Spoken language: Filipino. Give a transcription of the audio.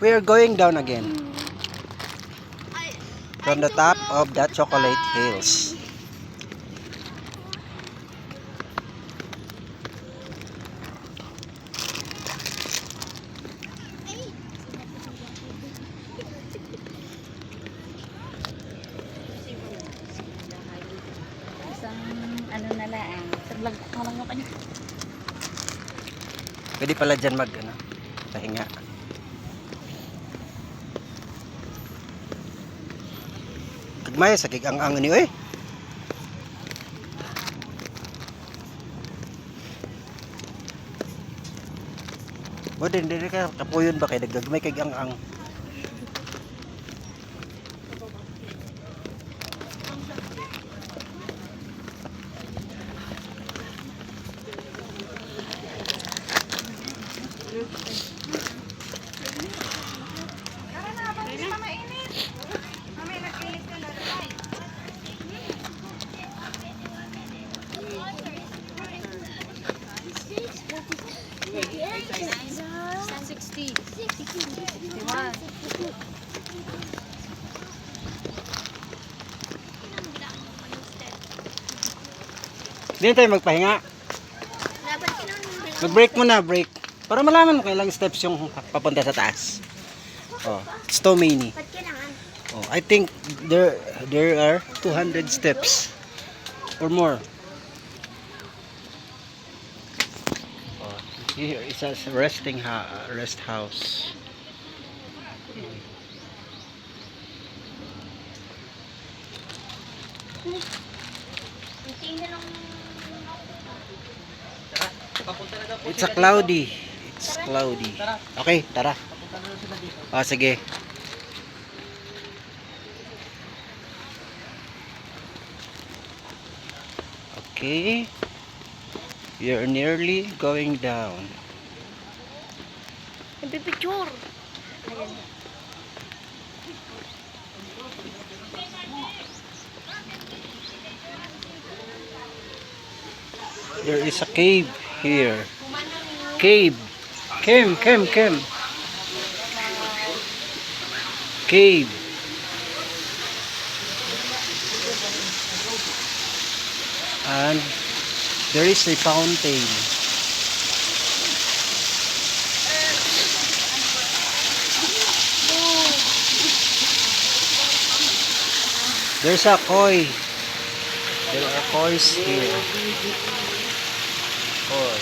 We are going down again from the top of the chocolate hills. Isang ano na lang. Taglag ko lang yung kanya. Pwede pala dyan pahinga. Kagmaya sa kigang-ang ni oy. O din ka kapuyon ba kay daggagmay kigang-ang. Hindi tayo magpahinga. Mag-break muna, break. Para malaman mo kailang steps yung papunta sa taas. Oh, it's too many. Oh, I think there are 200 steps or more. Oh, here is a rest house. It's cloudy. Okay, tara. Oh, sige. Okay. We are nearly going down. Nagpipicture. There is a cave here. Cave. Cave. Cave. And there is a fountain. There's a koi. There are kois here. Koi.